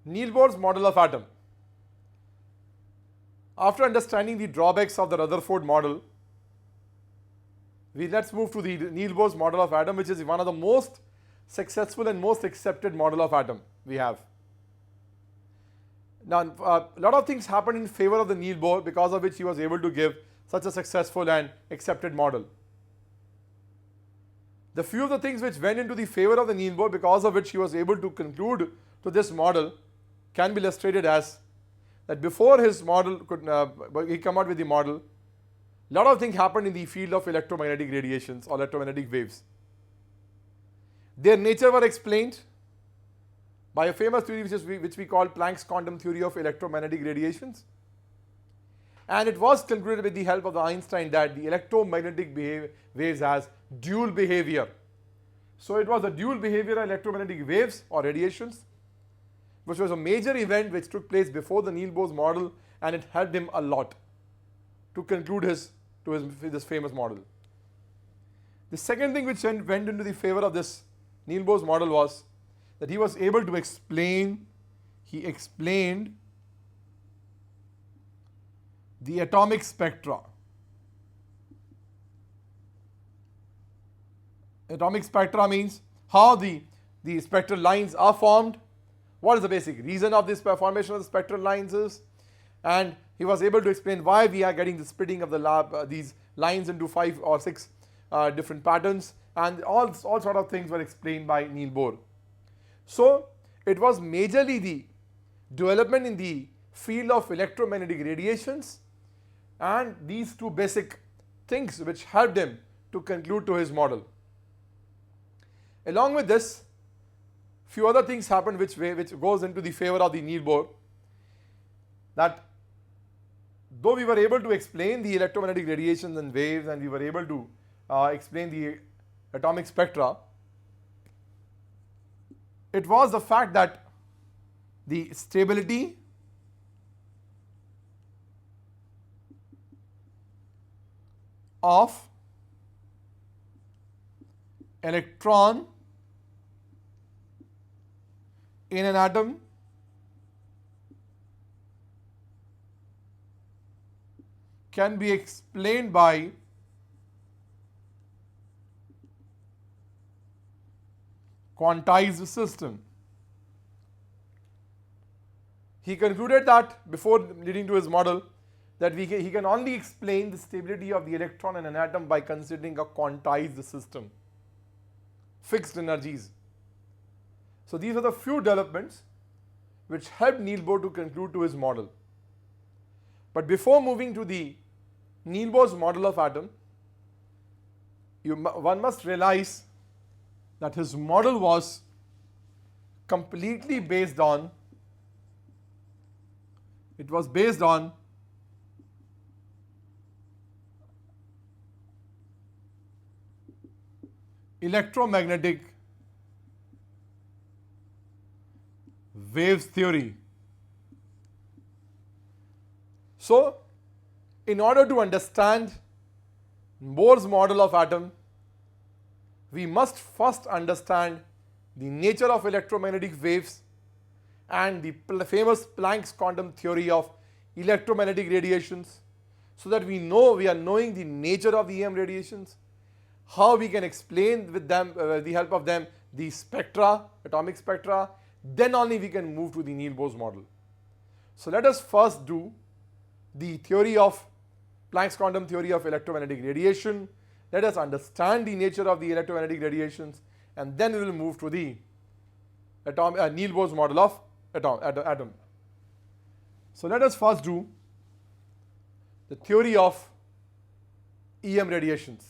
Niels Bohr's model of atom. After understanding the drawbacks of the Rutherford model, let's move to the Niels Bohr's model of atom, which is one of the most successful and most accepted model of atom we have. Now, a lot of things happened in favor of the Niels Bohr, because of which he was able to give such a successful and accepted model. The few of the things which went into the favor of the Niels Bohr, because of which he was able to conclude to this model, can be illustrated as that before his model could he come out with the model, a lot of things happened in the field of electromagnetic radiations or electromagnetic waves. Their nature were explained by a famous theory which we call Planck's quantum theory of electromagnetic radiations, and it was concluded with the help of Einstein that the electromagnetic waves has dual behavior. So it was a dual behavior electromagnetic waves or radiations, which was a major event which took place before the Niels Bohr's model, and it helped him a lot to conclude this famous model. The second thing which went into the favor of this Niels Bohr's model was that he was able to explained the atomic spectra. Atomic spectra means how the spectral lines are formed, what is the basic reason of this formation of the spectral lines is, and he was able to explain why we are getting the splitting of these lines into 5 or 6 different patterns, and all sort of things were explained by Niels Bohr. So it was majorly the development in the field of electromagnetic radiations and these two basic things which helped him to conclude to his model. Along with this, few other things happened which goes into the favor of the Niels Bohr, that though we were able to explain the electromagnetic radiations and waves, and we were able to explain the atomic spectra, it was the fact that the stability of electron in an atom can be explained by quantized system. He concluded that before leading to his model that he can only explain the stability of the electron in an atom by considering a quantized system, fixed energies. So these are the few developments which helped Niels Bohr to conclude to his model. But before moving to the Niels Bohr's model of atom, one must realize that his model was completely based on electromagnetic waves theory. So, in order to understand Bohr's model of atom, we must first understand the nature of electromagnetic waves and the famous Planck's quantum theory of electromagnetic radiations, so that we are knowing the nature of the EM radiations, how we can explain with them, with the help of them, the spectra, atomic spectra, then only we can move to the Niels Bohr's model. So let us first do the theory of Planck's quantum theory of electromagnetic radiation. Let us understand the nature of the electromagnetic radiations, and then we will move to the Niels Bohr's model of atom. So let us first do the theory of EM radiations.